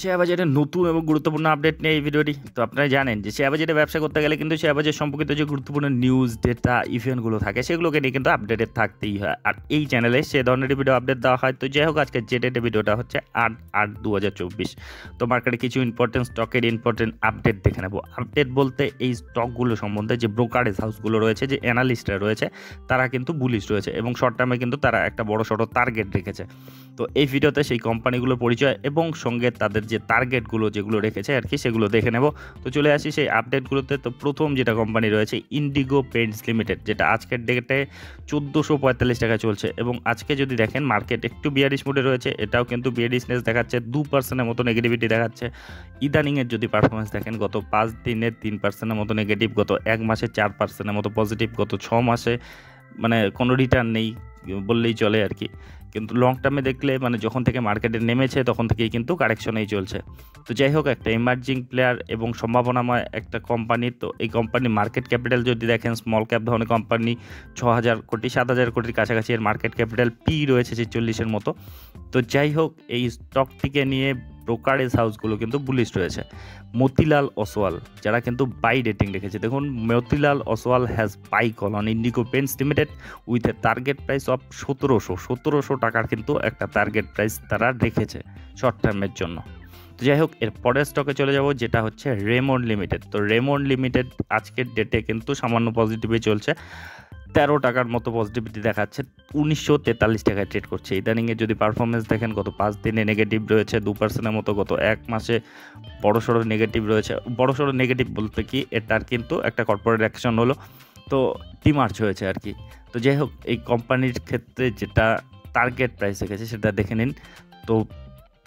Share বাজারের নতুন এবং গুরুত্বপূর্ণ আপডেট নিয়ে এই ভিডিওটি। তো আপনারা জানেন যে শেয়ার বাজারে ব্যবসা করতে গেলে কিন্তু শেয়ার বাজার সম্পর্কিত যে গুরুত্বপূর্ণ নিউজ, ডেটা, ইভেন্টগুলো থাকে সেগুলোকে নিয়ে কিন্তু আপডেটেড থাকতেই হয়। আর এই চ্যানেলে সে ধরনের ভিডিও আপডেট দেওয়া হয়। তো যাই হোক, আজকে যে ডেটে ভিডিওটা হচ্ছে 8/8/2024। তো মার্কেটে কিছু ইম্পর্টেন্ট স্টকের ইম্পর্টেন্ট আপডেট দেখে নেব। আপডেট বলতে এই স্টকগুলো সম্বন্ধে যে ব্রোকারেজ হাউসগুলো রয়েছে, যে অ্যানালিস্টরা রয়েছে, তারা কিন্তু বুলিশ রয়েছে এবং শর্ট টার্মে কিন্তু তারা একটা বড় সড়ো টার্গেট রেখেছে। তো এই ভিডিওতে সেই কোম্পানিগুলোর পরিচয় এবং সঙ্গে তাদের যে টার্গেটগুলো যেগুলো রেখেছে আর কি সেগুলো দেখে নেব। তো চলে আসি সেই আপডেটগুলোতে। তো প্রথম যেটা কোম্পানি রয়েছে ইন্ডিগো পেইন্টস লিমিটেড, যেটা আজকের ডেটে 1445 টাকা চলছে এবং আজকে যদি দেখেন মার্কেট একটু বিয়ারিশ মুডে রয়েছে। এটাও কিন্তু বিয়ারিশনেস দেখাচ্ছে, 2%-এর মতো নেগেটিভিটি দেখাচ্ছে। ইদানিংয়ের যদি পারফরমেন্স দেখেন, গত 5 দিনে 3%-এর মতো নেগেটিভ, গত 1 মাসে 4%-এর মতো পজিটিভ, গত 6 মাসে মানে কোনো রিটার্ন নেই বললেই চলে আর কি। কিন্তু লং টার্মে দেখলে মানে যখন থেকে মার্কেটে নেমেছে তখন থেকেই কিন্তু কারেকশনেই চলছে। তো যাই হোক, একটা এমার্জিং প্লেয়ার এবং সম্ভাবনাময় একটা কোম্পানি। তো এই কোম্পানির মার্কেট ক্যাপিটাল যদি দেখেন, স্মল ক্যাপ ধরনের কোম্পানি 6,000 কোটি 7,000 কোটির কাছাকাছি এর মার্কেট ক্যাপিটাল, পি রয়েছে 46-এর মতো। তো যাই হোক, এই স্টকটিকে নিয়ে ব্রোকারেজ হাউসগুলো কিন্তু বুলিশ রয়েছে। মতিলাল ওসওয়াল যারা কিন্তু বাই রেটিং রেখেছে, দেখুন Motilal Oswal has buy call on Indigo Paints limited with a target price of 1700 টাকার কিন্তু একটা টার্গেট প্রাইস তারা রেখেছে শর্ট টার্মের জন্য। তো যাই হোক, এর পরের স্টকে চলে যাব, যেটা হচ্ছে রেমন্ড লিমিটেড। তো রেমন্ড লিমিটেড আজকের ডেটে কিন্তু সামান্য পজিটিভে চলছে, 13 টাকার মতো পজিটিভিটি দেখাচ্ছে, 1943 টাকায় ট্রেড করছে। ইদানিংয়ে যদি পারফরমেন্স দেখেন, গত 5 দিনে নেগেটিভ রয়েছে 2%-এর মতো, গত 1 মাসে বড়সড় নেগেটিভ রয়েছে। বড়সড় নেগেটিভ বলতে কি, এটার কিন্তু একটা কর্পোরেট অ্যাকশন হলো, তো ডিমার্জ হয়েছে আর কি। তো যাই হোক, এই কোম্পানির ক্ষেত্রে যেটা টার্গেট প্রাইস রেখেছে সেটা দেখে নিন। তো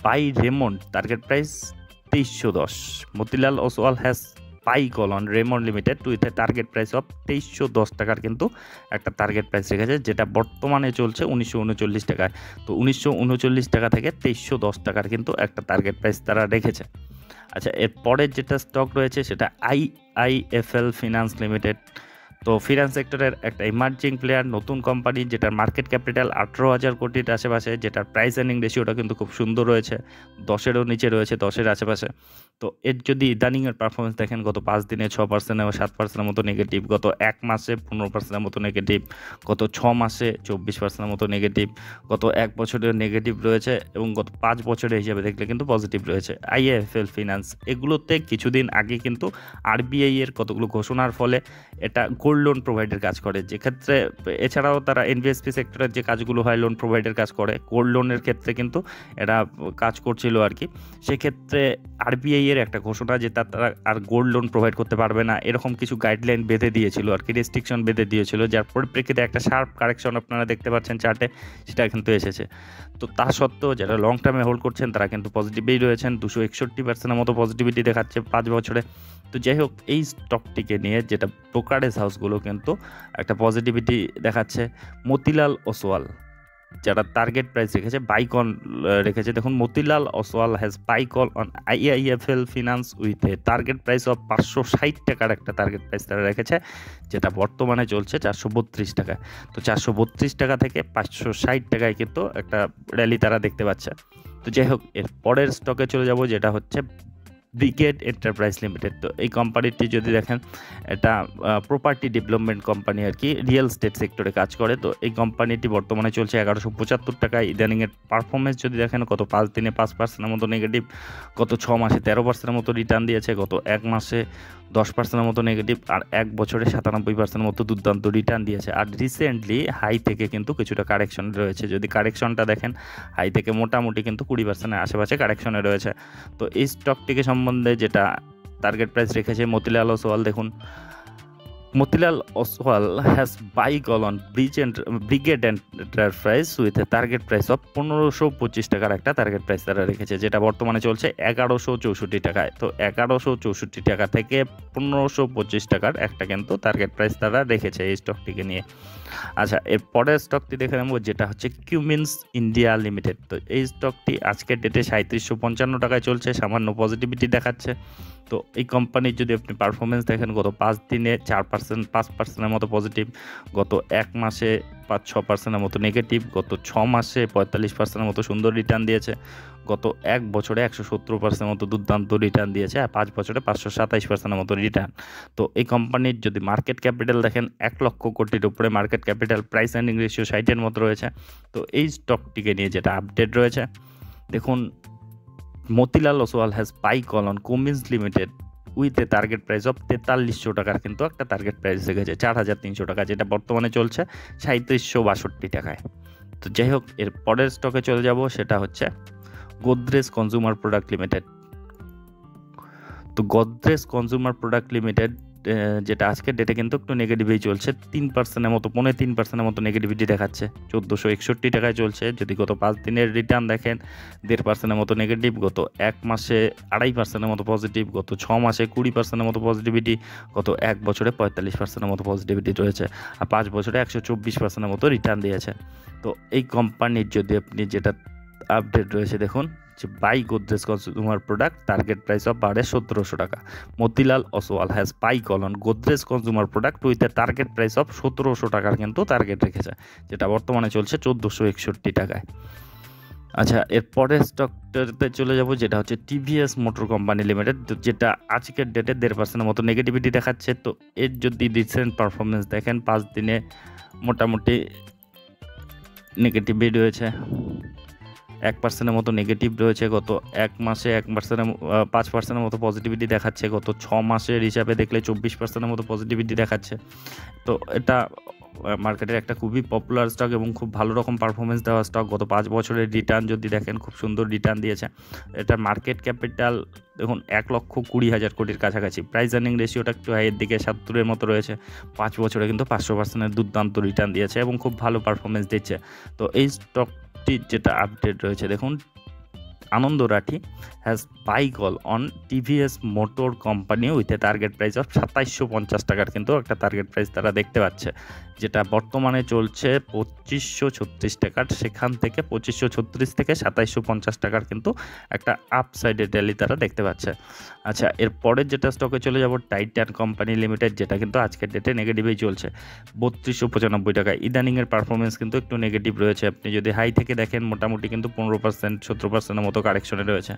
buy Raymond target price 2310। Motilal Oswal has buy call on Raymond limited with a target price of 2310 টাকার কিন্তু একটা টার্গেট প্রাইস রেখেছে, যেটা বর্তমানে চলছে 1939 টাকায়। তো 1939 টাকা থেকে 2310 টাকার কিন্তু একটা টার্গেট প্রাইস তারা রেখেছে। আচ্ছা, এর পরের যেটা স্টক রয়েছে সেটা আইআইএফএল ফিনান্স লিমিটেড। তো ফিনান্স সেক্টরের একটা ইমার্জিং প্লেয়ার, নতুন কোম্পানি, যেটার মার্কেট ক্যাপিটাল 18,000 কোটির আশেপাশে, যেটার প্রাইস আর্নিং রেশিওটা কিন্তু খুব সুন্দর রয়েছে, 10-এরও নিচে রয়েছে, 10-এর আশেপাশে। তো এর যদি ইদানিংয়ের পারফরমেন্স দেখেন, গত 5 দিনে 6% এবং 7%-এর মতো নেগেটিভ, গত 1 মাসে 15%-এর মতো নেগেটিভ, গত 6 মাসে 24%-এর মতো নেগেটিভ, গত 1 বছরের নেগেটিভ রয়েছে এবং গত 5 বছরের হিসাবে দেখলে কিন্তু পজিটিভ রয়েছে। আইএফএল ফিনান্স এগুলোতে কিছুদিন আগে কিন্তু আরবিআই এর কতগুলো ঘোষণার ফলে এটা গোল্ড লোন প্রোভাইডের কাজ করে, যেক্ষেত্রে এছাড়াও তারা এনবিএফসি সেক্টরের যে কাজগুলো হয় লোন প্রোভাইডের কাজ করে, গোল্ড লোনের ক্ষেত্রে কিন্তু এরা কাজ করছিল আর কি। সেক্ষেত্রে আরবিআই এর একটা ঘোষণা যে তারা আর গোল্ড লোন প্রোভাইড করতে পারবে না, এরকম কিছু গাইডলাইন বেঁধে দিয়েছিল আর কি, রেস্ট্রিকশন বেঁধে দিয়েছিল, যার পরিপ্রেক্ষিতে একটা শার্প কারেকশন আপনারা দেখতে পাচ্ছেন চার্টে, সেটা কিন্তু এসেছে। তো তা সত্ত্বেও যারা লং টার্মে হোল্ড করছেন তারা কিন্তু পজিটিভেই রয়েছেন, 261%-এর মতো পজিটিভিটি দেখাচ্ছে 5 বছরে। তো যাই হোক, এই স্টকটিকে নিয়ে যেটা ব্রোকারেজ হাউসগুলো কিন্তু একটা পজিটিভিটি দেখাচ্ছে। মতিলাল ওসওয়াল যারা টার্গেট প্রাইস রেখেছে, বাইকন রেখেছে, দেখুন Motilal Oswal has buy call on IIFL finance with a target price of 560 টাকার একটা টার্গেট প্রাইস তারা রেখেছে, যেটা বর্তমানে চলছে 432 টাকায়। তো 432 টাকা থেকে 560 টাকায় কিন্তু একটা র্যালি তারা দেখতে পাচ্ছে। তো যাই হোক, এর পরের স্টকে চলে যাব, যেটা হচ্ছে ব্রিগেড এন্টারপ্রাইজ লিমিটেড। তো এই কোম্পানিটি যদি দেখেন, এটা প্রপার্টি ডেভেলপমেন্ট কোম্পানি আর কি, রিয়েল স্টেট সেক্টরে কাজ করে। তো এই কোম্পানিটি বর্তমানে চলছে 1175 টাকায়। ইদানিংয়ের পারফরমেন্স যদি দেখেন, গত 5 দিনে 5%-এর মতো নেগেটিভ, গত 6 মাসে 13%-এর মতো রিটার্ন দিয়েছে, গত 1 মাসে 10%-এর মতো নেগেটিভ, আর 1 বছরে 97%-এর মতো দুর্দান্ত রিটার্ন দিয়েছে। আর রিসেন্টলি হাই থেকে কিন্তু কিছুটা কারেকশন রয়েছে, যদি কারেকশনটা দেখেন হাই থেকে মোটামুটি কিন্তু 20%-এর আশেপাশে কারেকশনে রয়েছে। তো এই স্টকটিকে সম্বন্ধে যেটা টার্গেট প্রাইস রেখেছে মতিলাল ওসওয়াল, দেখুন Motilal Oswal has buy call on brigade enterprise with a target price of 1525 টাকার একটা টার্গেট প্রাইস তারা রেখেছে, যেটা বর্তমানে চলছে 1164 টাকায়। তো 1164 টাকা থেকে 1525 টাকার একটা কিন্তু টার্গেট প্রাইস তারা রেখেছে এই স্টকটিকে নিয়ে। আচ্ছা, এর পরের স্টকটি দেখে নেব, যেটা হচ্ছে কিউমিন্স ইন্ডিয়া লিমিটেড। তো এই স্টকটি আজকের ডেটে 3755 টাকায় চলছে, সামান্য পজিটিভিটি দেখাচ্ছে। তো এই কোম্পানির যদি আপনি পারফরমেন্স দেখেন গত 5 দিনে 4% 5%-এর মতো পজিটিভ, গত 1 মাসে 5-6%-এর মতো নেগেটিভ, গত 6 মাসে 45%-এর মতো সুন্দর রিটার্ন দিয়েছে, গত 1 বছরে 170%-এর মতো দুর্দান্ত রিটার্ন দিয়েছে, আর 5 বছরে 527%-এর মতো রিটার্ন। তো এই কোম্পানির যদি মার্কেট ক্যাপিটাল দেখেন 1 লক্ষ কোটির উপরে market capital, price earning ratio 60-এর মতো রয়েছে। তো এই স্টকটিকে নিয়ে যেটা আপডেট রয়েছে দেখুন, Motilal Oswal has buy on Cummins limited with a target price of 4300 টাকার কিন্তু একটা টার্গেট প্রাইস রেখেছে, 4300 টাকা, যেটা বর্তমানে চলছে 3762 টাকায়। তো যাই হোক, এর পরের স্টকে চলে যাব, সেটা হচ্ছে গোদরেজ কনজিউমার প্রোডাক্ট লিমিটেড। তো গোদরেজ কনজিউমার প্রোডাক্ট লিমিটেড যেটা আজকের ডেটে কিন্তু একটু নেগেটিভই চলছে, 3%-এর মতো 3.5%-এর মতো নেগেটিভিটি দেখাচ্ছে, 1461 টাকায় চলছে। যদি গত 5 দিনের রিটার্ন দেখেন 1.5%-এর মতো নেগেটিভ, গত 1 মাসে 2.5%-এর মতো পজিটিভ, গত 6 মাসে 20%-এর মতো পজিটিভিটি, গত 1 বছরে 45%-এর মতো পজিটিভিটি রয়েছে, আর 5 বছরে 124%-এর মতো রিটার্ন দিয়েছে। তো এই কোম্পানির যদি আপনি যেটা আপডেট রয়েছে দেখুন, যে buy Godrej consumer product target price of 1700 টাকা। Motilal Oswal has buy on Godrej consumer product with a target price of 1700 টাকার কিন্তু টার্গেট রেখেছে, যেটা বর্তমানে চলছে 1461 টাকায়। আচ্ছা, এর পরের স্টকটাতে চলে যাব, যেটা হচ্ছে টিভিএস মোটর কোম্পানি লিমিটেড, যেটা আজকের ডেটে 1.5%-এর মতো নেগেটিভিটি দেখাচ্ছে। তো এর যদি রিসেন্ট পারফরমেন্স দেখেন 5 দিনে মোটামুটি নেগেটিভই রয়েছে, 1%-এর মতো নেগেটিভ রয়েছে, গত 1 মাসে 5%-এর মতো পজিটিভিটি দেখাচ্ছে, গত 6 মাসের হিসাবে দেখলে 24%-এর মতো পজিটিভিটি দেখাচ্ছে। তো এটা মার্কেটের একটা খুবই পপুলার স্টক এবং খুব ভালো রকম পারফরমেন্স দেওয়া স্টক। গত 5 বছরের রিটার্ন যদি দেখেন খুব সুন্দর রিটার্ন দিয়েছে। এটার মার্কেট ক্যাপিটাল দেখুন 1,20,000 কোটির কাছাকাছি, প্রাইস আর্নিং রেশিওটা একটু হাইয়ের দিকে 70-এর মতো রয়েছে, 5 বছরে কিন্তু 500%-এর দুর্দান্ত রিটার্ন দিয়েছে এবং খুব ভালো পারফরমেন্স দিচ্ছে। তো এই স্টকটির যেটা আপডেট রয়েছে দেখুন, Anand Rathi has buy on TVS motor company with a target price of 2750 টাকার কিন্তু একটা টার্গেট প্রাইস তারা দেখতে পাচ্ছে, যেটা বর্তমানে চলছে 2536 টাকার, সেখান থেকে 2536 থেকে 2750 টাকার কিন্তু একটা আপসাইডের র্যালি তারা দেখতে পাচ্ছে। আচ্ছা, এর পরের যেটা স্টকে চলে যাব, টাইটান কোম্পানি লিমিটেড, যেটা কিন্তু আজকের ডেটে নেগেটিভেই চলছে 3295 টাকা। ইদানিংয়ের পারফরমেন্স কিন্তু একটু নেগেটিভ রয়েছে, আপনি যদি হাই থেকে দেখেন মোটামুটি কিন্তু 15% 17%-এর মতো কারেকশনে রয়েছে।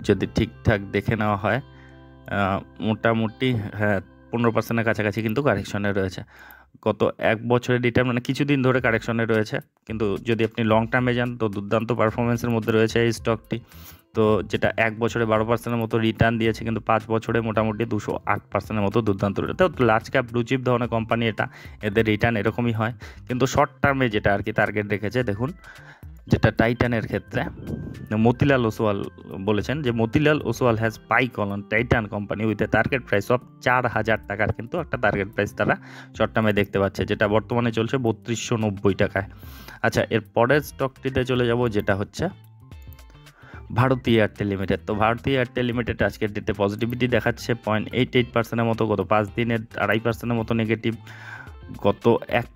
যদি ঠিকঠাক দেখে নেওয়া হয় মোটামুটি হ্যাঁ 15%-এর কাছাকাছি কিন্তু কারেকশনে রয়েছে। গত 1 বছরের রিটার্ন মানে কিছুদিন ধরে কারেকশনে রয়েছে, কিন্তু যদি আপনি লং টার্মে যান তো দুর্দান্ত পারফরমেন্সের মধ্যে রয়েছে এই স্টকটি। তো যেটা 1 বছরে 12%-এর মতো রিটার্ন দিয়েছে, কিন্তু 5 বছরে মোটামুটি 208%-এর মতো দুর্দান্ত রিটার্ন। তো লার্জ ক্যাপ ব্লু চিপ ধরনের কোম্পানি এটা, এদের রিটার্ন এরকমই হয়, কিন্তু শর্ট টার্মে যেটা আর কি টার্গেট রেখেছে দেখুন, যেটা টাইটানের ক্ষেত্রে মতিলাল ওসওয়াল বলেছেন যে Motilal Oswal has buy on Titan company with a target price of 4000 টাকার কিন্তু একটা টার্গেট প্রাইস তারা শর্ট টার্মে দেখতে পাচ্ছে, যেটা বর্তমানে চলছে 3290 টাকায়। আচ্ছা, এর পরের স্টকটিতে চলে যাব, যেটা হচ্ছে ভারতী এয়ারটেল লিমিটেড। তো ভারতী এয়ারটেল লিমিটেড আজকের ডেটে পজিটিভিটি দেখাচ্ছে 0.88%-এর মতো, গত 5 দিনের 2.5%-এর মতো নেগেটিভ, গত 1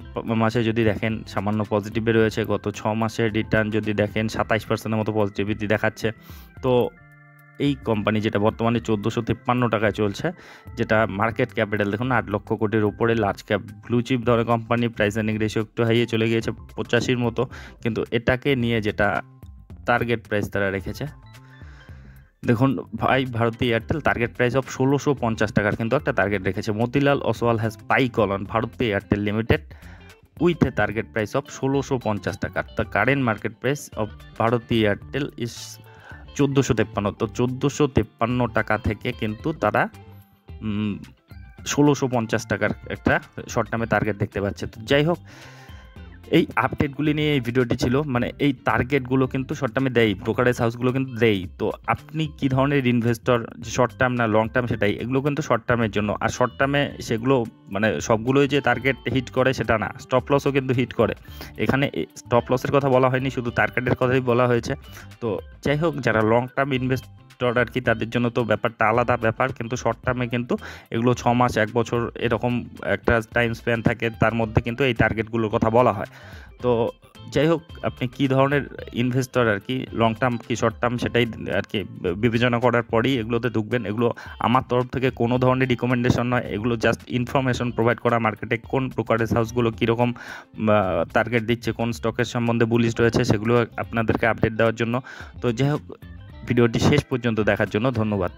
মাসে যদি দেখেন সামান্য পজিটিভে রয়েছে, গত 6 মাসের রিটার্ন যদি দেখেন 27%-এর মতো পজিটিভিটি দেখাচ্ছে। তো এই কোম্পানি যেটা বর্তমানে 1453 টাকায় চলছে, যেটা মার্কেট ক্যাপিটাল দেখুন 8 লক্ষ কোটির উপরে, লার্জ ক্যাপ ব্লু চিপ ধরনের কোম্পানি, প্রাইস আর্নিং রেশিও একটু হাইয়ে চলে গিয়েছে 85-র মতো, কিন্তু এটাকে নিয়ে যেটা টার্গেট প্রাইস তারা রেখেছে দেখুন ভাই, Bharti Airtel target price of 1650 টাকার কিন্তু একটা টার্গেট রেখেছে। Motilal Oswal has buy on Bharti Airtel limited with a target price of 1650 টাকা। The current market price of Bharti Airtel is 1453। তো 1453 টাকা থেকে কিন্তু তারা 1650 টাকার একটা শর্ট টার্মে টার্গেট দেখতে পাচ্ছে। তো যাই হোক, এই আপডেটগুলি নিয়ে এই ভিডিওটি ছিল, মানে এই টার্গেটগুলো কিন্তু শর্ট টার্মে দেয়, ব্রোকারেজ হাউসগুলো কিন্তু দেয়। তো আপনি কী ধরনের ইনভেস্টর, যে শর্ট টার্ম না লং টার্ম, সেটাই, এগুলো কিন্তু শর্ট টার্মের জন্য। আর শর্ট টার্মে সেগুলো মানে সবগুলোই যে টার্গেট হিট করে সেটা না, স্টপ লসও কিন্তু হিট করে। এখানে স্টপ লসের কথা বলা হয়নি, শুধু টার্গেটের কথাই বলা হয়েছে। তো যাই হোক, যারা লং টার্ম ইনভেস্টর আর কি, তাদের জন্য তো ব্যাপারটা আলাদা ব্যাপার, কিন্তু শর্ট টার্মে কিন্তু এগুলো 6 মাস 1 বছর এরকম একটা টাইম স্প্যান থাকে, তার মধ্যে কিন্তু এই টার্গেটগুলোর কথা বলা হয়। তো যাই হোক, আপনি কী ধরনের ইনভেস্টর আর কি, লং টার্ম কি শর্ট টার্ম সেটাই আর কি বিবেচনা করার পরেই এগুলোতে ঢুকবেন। এগুলো আমার তরফ থেকে কোনো ধরনের রিকমেন্ডেশন নয়, এগুলো জাস্ট ইনফরমেশন প্রোভাইড করা, মার্কেটে কোন ব্রোকারেজ হাউসগুলো কীরকম টার্গেট দিচ্ছে, কোন স্টকের সম্বন্ধে বুলিশ রয়েছে, সেগুলো আপনাদেরকে আপডেট দেওয়ার জন্য। তো যাই হোক, ভিডিওটি শেষ পর্যন্ত দেখার জন্য ধন্যবাদ।